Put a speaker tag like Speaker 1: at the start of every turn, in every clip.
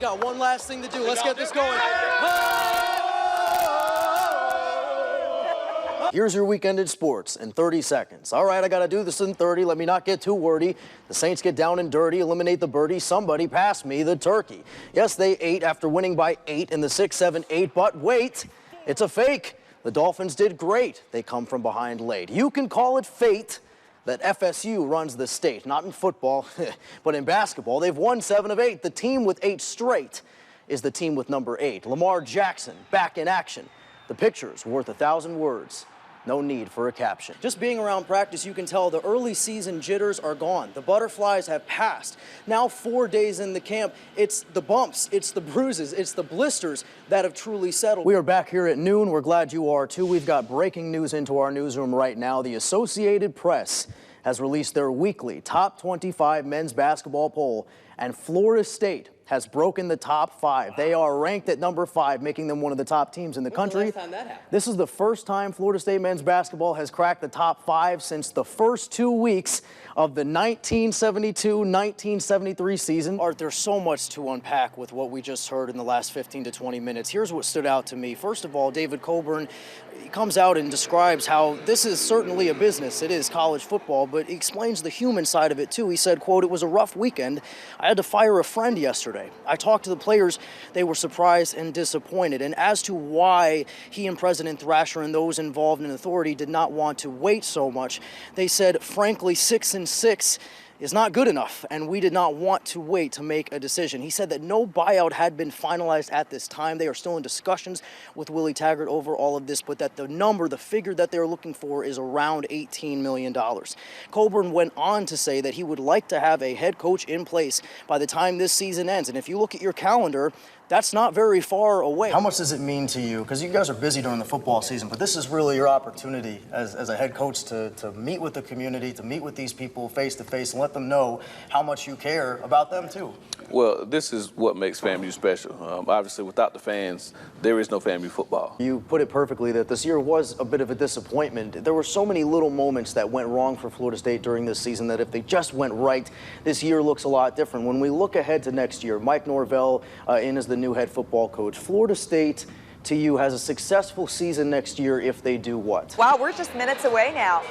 Speaker 1: Got one last thing to do. Let's get this going. Here's your weekend in sports in 30 seconds. All right, I got to do this in 30. Let me not get too wordy. The Saints get down and dirty, eliminate the birdie. Somebody pass me the turkey. Yes, they ate after winning by 8 in the 6-7-8, but wait, it's a fake. The Dolphins did great. They come from behind late. You can call it fate that FSU runs the state, not in football, but in basketball. They've won 7 of 8. The team with 8 straight is the team with number 8. Lamar Jackson back in action. The picture's worth 1,000 words. No need for a caption. Just being around practice, you can tell the early season jitters are gone. The butterflies have passed. Now 4 days in the camp, it's the bumps, it's the bruises, it's the blisters that have truly settled. We are back here at noon. We're glad you are too. We've got breaking news into our newsroom right now. The Associated Press has released their weekly top 25 men's basketball poll, and Florida State has broken the top 5. They are ranked at number 5, making them one of the top teams in the country.
Speaker 2: When's the last time that happened?
Speaker 1: This is the first time Florida State men's basketball has cracked the top 5 since the first 2 weeks of the 1972-1973 season. Art, there's so much to unpack with what we just heard in the last 15 to 20 minutes. Here's what stood out to me. First of all, David Coburn, he comes out and describes how this is certainly a business. It is college football, but he explains the human side of it too. He said, quote, "It was a rough weekend. I had to fire a friend yesterday. I talked to the players. They were surprised and disappointed." And as to why he and President Thrasher and those involved in authority did not want to wait so much, they said, frankly, 6-6 is not good enough, and we did not want to wait to make a decision. He said that no buyout had been finalized at this time. They are still in discussions with Willie Taggart over all of this, but that the figure that they're looking for is around $18 million. Coburn went on to say that he would like to have a head coach in place by the time this season ends. And if you look at your calendar, that's not very far away. How much does it mean to you? Because you guys are busy during the football season, but this is really your opportunity as a head coach to meet with the community, to meet with these people face to face and let them know how much you care about them too.
Speaker 3: Well, this is what makes FAMU special. Obviously, without the fans, there is no FAMU football.
Speaker 1: You put it perfectly that this year was a bit of a disappointment. There were so many little moments that went wrong for Florida State during this season that if they just went right, this year looks a lot different. When we look ahead to next year, Mike Norvell in as the new head football coach. Florida State, to you, has a successful season next year if they do what?
Speaker 4: Wow, we're just minutes away now.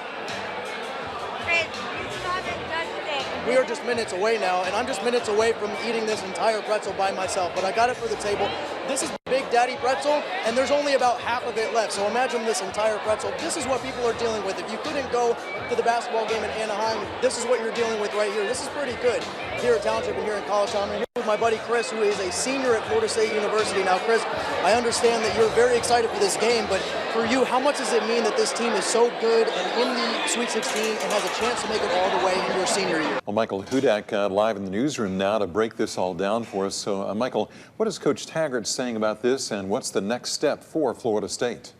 Speaker 1: We are just minutes away now, and I'm just minutes away from eating this entire pretzel by myself, but I got it for the table. This is Big Daddy pretzel, and there's only about half of it left, so imagine this entire pretzel. This is what people are dealing with. If you couldn't go to the basketball game in Anaheim, this is what you're dealing with right here. This is pretty good here at Township and here in College Town. I'm here with my buddy Chris, who is a senior at Florida State University. Now, Chris, I understand that you're very excited for this game, but for you, how much does it mean that this team is so good and in the Sweet 16 and has a chance to make it all the way into your senior year?
Speaker 5: Well, Michael Hudak live in the newsroom now to break this all down for us. So, Michael, what is Coach Taggart saying about this, and what's the next step for Florida State?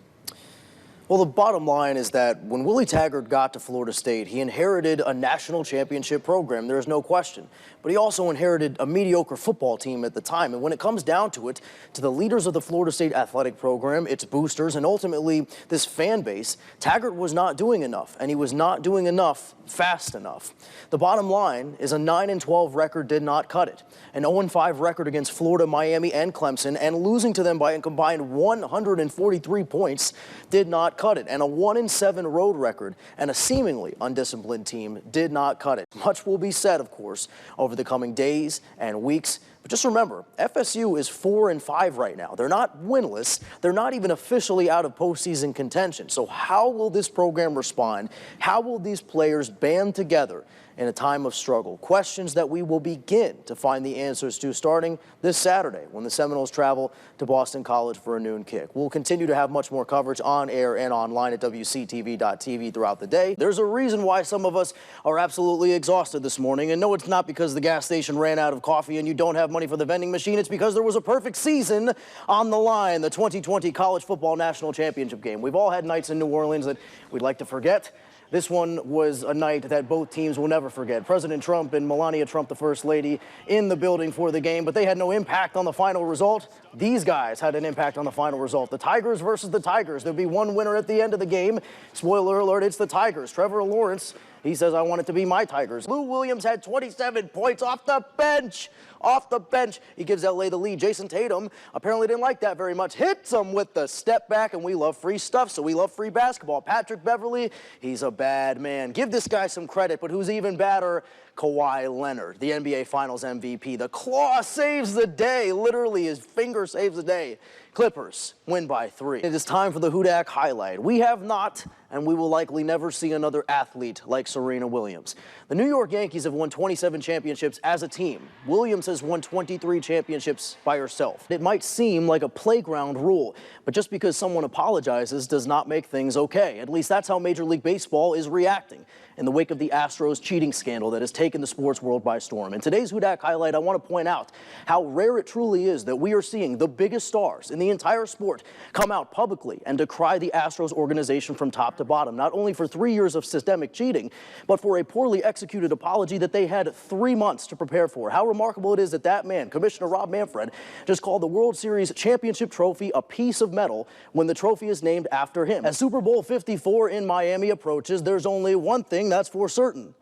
Speaker 1: Well, the bottom line is that when Willie Taggart got to Florida State, he inherited a national championship program. There is no question. But he also inherited a mediocre football team at the time. And when it comes down to it, to the leaders of the Florida State athletic program, its boosters, and ultimately this fan base, Taggart was not doing enough, and he was not doing enough fast enough. The bottom line is a 9-12 record did not cut it. An 0-5 record against Florida, Miami, and Clemson, and losing to them by a combined 143 points did not cut it. And a 1-7 road record and a seemingly undisciplined team did not cut it. Much will be said, of course, over the coming days and weeks. But just remember, FSU is 4-5 right now. They're not winless. They're not even officially out of postseason contention. So how will this program respond? How will these players band together in a time of struggle? Questions that we will begin to find the answers to starting this Saturday when the Seminoles travel to Boston College for a noon kick. We'll continue to have much more coverage on air and online at WCTV.tv throughout the day. There's a reason why some of us are absolutely exhausted this morning. And no, it's not because the gas station ran out of coffee and you don't have money for the vending machine. It's because there was a perfect season on the line, the 2020 College Football National Championship game. We've all had nights in New Orleans that we'd like to forget. This one was a night that both teams will never forget. President Trump and Melania Trump, the First Lady, in the building for the game, but they had no impact on the final result. These guys had an impact on the final result. The Tigers versus the Tigers. There'll be one winner at the end of the game. Spoiler alert, it's the Tigers. Trevor Lawrence He says, I want it to be my Tigers. Lou Williams had 27 points off the bench. Off the bench. He gives LA the lead. Jason Tatum apparently didn't like that very much. Hits him with the step back, and we love free stuff, so we love free basketball. Patrick Beverley, he's a bad man. Give this guy some credit, but who's even badder? Kawhi Leonard, the NBA Finals MVP. The claw saves the day. Literally, his finger saves the day. Clippers win by 3. It is time for the Hudak highlight. We have not, and we will likely never see another athlete like Serena Williams. The New York Yankees have won 27 championships as a team. Williams has won 23 championships by herself. It might seem like a playground rule, but just because someone apologizes does not make things okay. At least that's how Major League Baseball is reacting in the wake of the Astros cheating scandal that has taken the sports world by storm. In today's Hudak highlight, I want to point out how rare it truly is that we are seeing the biggest stars in the entire sport come out publicly and decry the Astros organization from top to bottom, not only for 3 years of systemic cheating, but for a poorly executed apology that they had 3 months to prepare for. How remarkable it is that that man, Commissioner Rob Manfred, just called the World Series championship trophy a piece of metal when the trophy is named after him. As Super Bowl 54 in Miami approaches, there's only one thing that's for certain.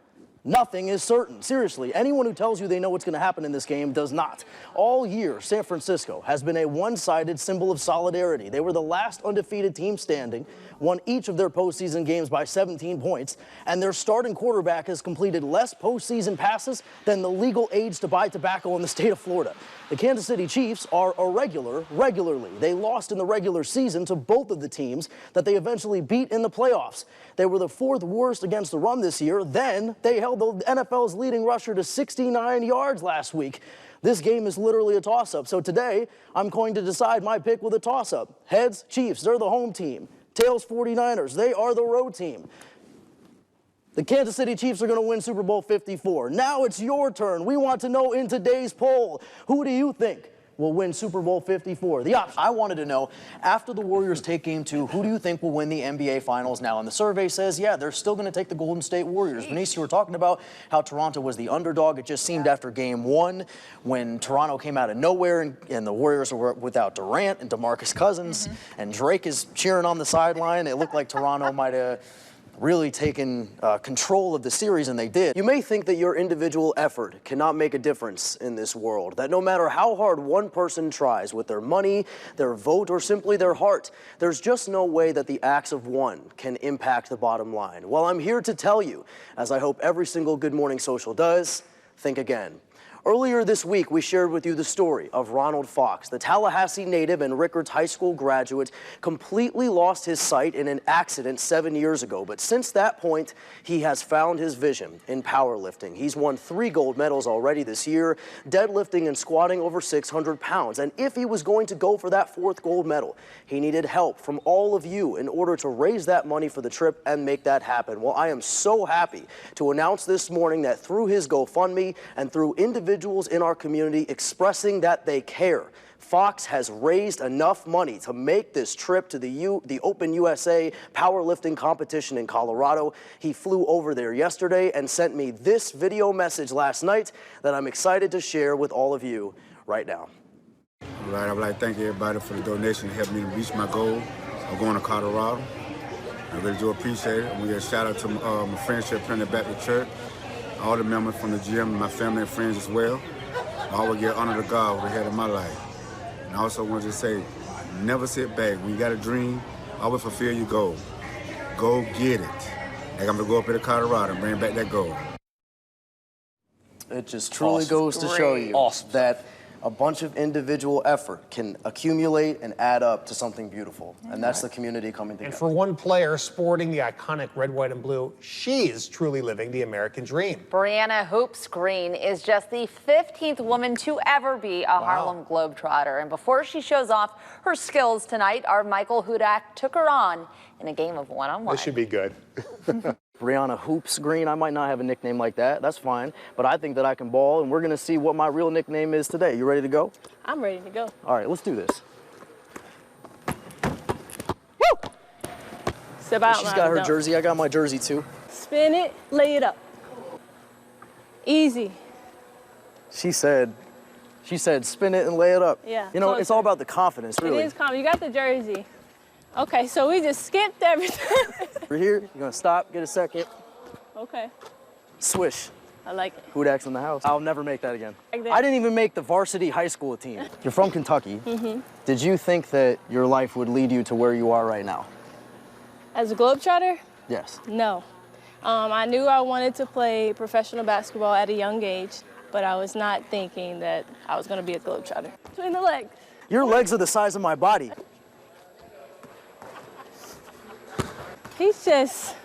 Speaker 1: Nothing is certain. Seriously, anyone who tells you they know what's going to happen in this game does not. All year, San Francisco has been a one-sided symbol of solidarity. They were the last undefeated team standing, won each of their postseason games by 17 points, and their starting quarterback has completed less postseason passes than the legal age to buy tobacco in the state of Florida. The Kansas City Chiefs are irregular regularly. They lost in the regular season to both of the teams that they eventually beat in the playoffs. They were the 4th worst against the run this year. Then they held the NFL's leading rusher to 69 yards last week. This game is literally a toss-up. So today, I'm going to decide my pick with a toss-up. Heads, Chiefs, they're the home team. Tails, 49ers, they are the road team. The Kansas City Chiefs are going to win Super Bowl 54. Now it's your turn. We want to know in today's poll, who do you think will win Super Bowl 54? The option. I wanted to know, after the Warriors take Game 2, who do you think will win the NBA Finals now? And the survey says, yeah, they're still going to take the Golden State Warriors. Denise, you were talking about how Toronto was the underdog. It just seemed after Game 1 when Toronto came out of nowhere and the Warriors were without Durant and DeMarcus Cousins, and Drake is cheering on the sideline. It looked like Toronto might have really taken control of the series, and they did. You may think that your individual effort cannot make a difference in this world, that no matter how hard one person tries with their money, their vote, or simply their heart, there's just no way that the acts of one can impact the bottom line. Well, I'm here to tell you, as I hope every single Good Morning Social does, think again. Earlier this week, we shared with you the story of Ronald Fox, the Tallahassee native and Rickards High School graduate, completely lost his sight in an accident 7 years ago. But since that point, he has found his vision in powerlifting. He's won 3 gold medals already this year, deadlifting and squatting over 600 pounds. And if he was going to go for that 4th gold medal, he needed help from all of you in order to raise that money for the trip and make that happen. Well, I am so happy to announce this morning that through his GoFundMe and through individuals in our community expressing that they care, Fox has raised enough money to make this trip to the Open USA powerlifting competition in Colorado. He flew over there yesterday and sent me this video message last night that I'm excited to share with all of you right now.
Speaker 2: All right, I would like to thank everybody for the donation to help me reach my goal of going to Colorado. I really do appreciate it. I want to give a shout out to my friendship Planet Baptist Church, all the members from the gym, my family and friends as well. I always give honor to God with the head of my life. And I also want to say, never sit back. When you got a dream, always fulfill your goal. Go get it. Like I'm going to go up here to Colorado and bring back that goal.
Speaker 1: It just truly goes to show you that a bunch of individual effort can accumulate and add up to something beautiful. And that's the community coming together.
Speaker 6: And for one player sporting the iconic red, white, and blue, she's truly living the American dream.
Speaker 7: Brianna Hoops Green is just the 15th woman to ever be a Harlem Globetrotter. And before she shows off her skills tonight, our Michael Hudak took her on in a game of one-on-one.
Speaker 6: This should be good.
Speaker 1: Brianna Hoops Green, I might not have a nickname like that, that's fine, but I think that I can ball, and we're gonna see what my real nickname is today. You ready to go?
Speaker 8: I'm ready to go.
Speaker 1: All right, let's do this.
Speaker 8: Woo! Step out.
Speaker 1: She's got her jersey, I got my jersey too.
Speaker 8: Spin it, lay it up. Easy.
Speaker 1: She said, spin it and lay it up.
Speaker 8: Yeah,
Speaker 1: You know,
Speaker 8: closer.
Speaker 1: it's all about the confidence, really.
Speaker 8: It is calm. You got the jersey. Okay, so we just skipped everything.
Speaker 1: We're here, you're gonna stop, get a second.
Speaker 8: Okay.
Speaker 1: Swish.
Speaker 8: I like it.
Speaker 1: Hudak's in the house. I'll never make that again.
Speaker 8: Like that.
Speaker 1: I didn't even make the varsity high school team. You're from Kentucky.
Speaker 8: Mm-hmm.
Speaker 1: Did you think that your life would lead you to where you are right now?
Speaker 8: As a globetrotter?
Speaker 1: Yes.
Speaker 8: No. I knew I wanted to play professional basketball at a young age, but I was not thinking that I was going to be a globetrotter. Between the legs.
Speaker 1: Your legs are the size of my body.
Speaker 8: He's just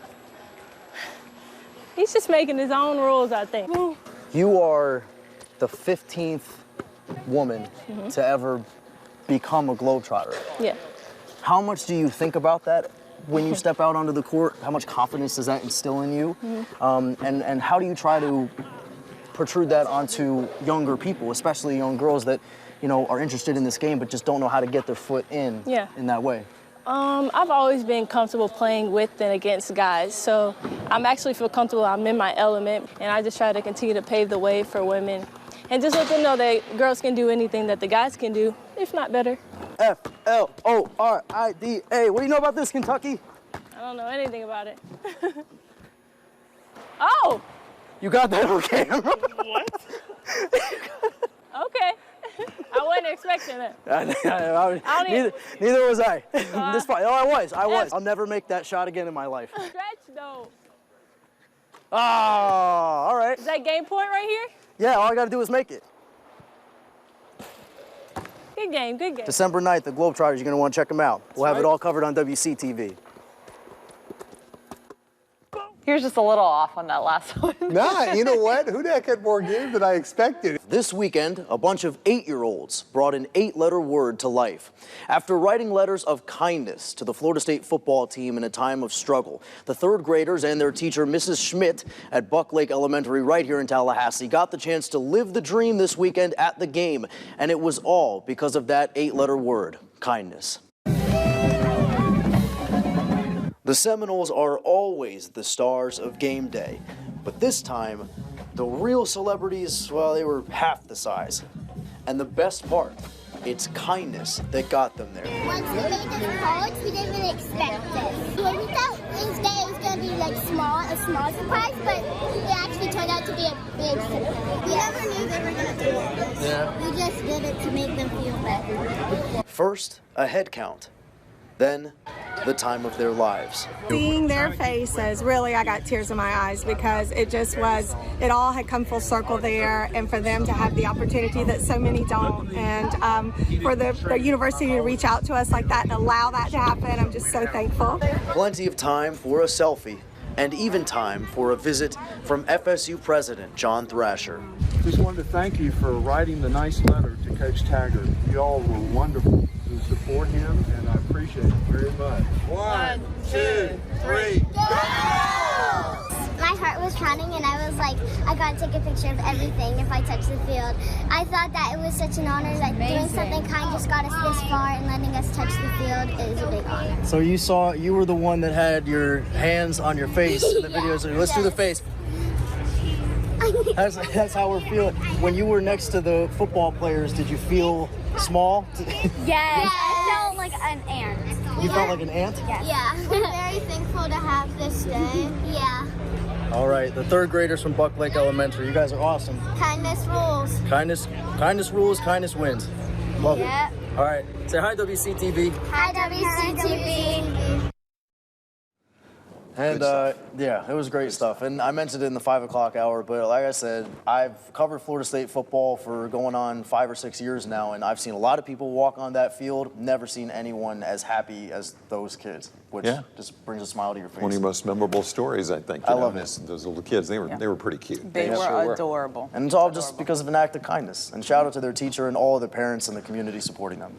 Speaker 8: making his own rules, I think.
Speaker 1: You are the 15th woman to ever become a globetrotter.
Speaker 8: Yeah.
Speaker 1: How much do you think about that when you step out onto the court? How much confidence does that instill in you? And how do you try to protrude that onto younger people, especially young girls that, you know, are interested in this game but just don't know how to get their foot in that way?
Speaker 8: I've always been comfortable playing with and against guys, so I'm actually feel comfortable. I'm in my element, and I just try to continue to pave the way for women and just let them know that girls can do anything that the guys can do, if not better.
Speaker 1: F-L-O-R-I-D-A. What do you know about this, Kentucky?
Speaker 8: I don't know anything about it. Oh!
Speaker 1: You got that on camera.
Speaker 8: What? Okay. I wasn't expecting it.
Speaker 1: Neither was I. This fight. Oh, I was. I'll never make that shot again in my life.
Speaker 8: Stretch though.
Speaker 1: Oh, all right.
Speaker 8: Is that game point right here?
Speaker 1: Yeah, all I got to do is make it.
Speaker 8: Good game, good game.
Speaker 1: December 9th, the Globetrotters, you're going to want to check them out. We'll have it all covered on WCTV.
Speaker 7: He was just a little off on that last one.
Speaker 6: Nah, you know what? Hudak had more game than I expected.
Speaker 1: This weekend, a bunch of 8-year-olds brought an 8-letter word to life. After writing letters of kindness to the Florida State football team in a time of struggle, the 3rd graders and their teacher, Mrs. Schmidt, at Buck Lake Elementary right here in Tallahassee, got the chance to live the dream this weekend at the game. And it was all because of that 8-letter word, kindness. The Seminoles are always the stars of game day, but this time, the real celebrities, well, they were half the size. And the best part, it's kindness that got them there.
Speaker 9: Once we made this college, we didn't really expect this. We thought it was going to be like a small surprise, but it actually turned out to be a big surprise. We never knew they were going to do all this.
Speaker 1: Yeah.
Speaker 9: We just did it to make them feel better.
Speaker 1: First, a head count. Then, the time of their lives.
Speaker 10: Seeing their faces, really, I got tears in my eyes because it just was, it all had come full circle there, and for them to have the opportunity that so many don't, and for the university to reach out to us like that and allow that to happen, I'm just so thankful.
Speaker 1: Plenty of time for a selfie, and even time for a visit from FSU President John Thrasher.
Speaker 11: Just wanted to thank you for writing the nice letter to Coach Taggart. You all were wonderful to support him, and I appreciate it very much.
Speaker 9: 1, 2, 3, go! My heart was pounding, and I was like, I gotta take a picture of everything if I touch the field. I thought that it was such an honor that doing something kind just got us this far, and letting us touch the field is a big honor.
Speaker 1: So you were the one that had your hands on your face in the videos. Let's do the face. That's how we're feeling. When you were next to the football players, did you feel small?
Speaker 9: Yes. I felt like an ant.
Speaker 1: You felt like an ant?
Speaker 9: Yes. Yeah. We're very thankful to have this day. Yeah.
Speaker 1: All right, the 3rd graders from Buck Lake Elementary. You guys are awesome.
Speaker 9: Kindness rules.
Speaker 1: Kindness rules, kindness wins. Love it. All right, say hi WCTV.
Speaker 9: Hi WCTV.
Speaker 1: And yeah, it was great stuff. And I mentioned it in the 5 o'clock hour, but like I said, I've covered Florida State football for going on 5 or 6 years now, and I've seen a lot of people walk on that field. Never seen anyone as happy as those kids, which just brings a smile to your face.
Speaker 5: One of your most memorable stories, I think.
Speaker 1: I love it.
Speaker 5: Those little kids, they were pretty cute.
Speaker 12: They were adorable.
Speaker 1: And it's all just because of an act of kindness. And shout out to their teacher and all of the parents and the community supporting them.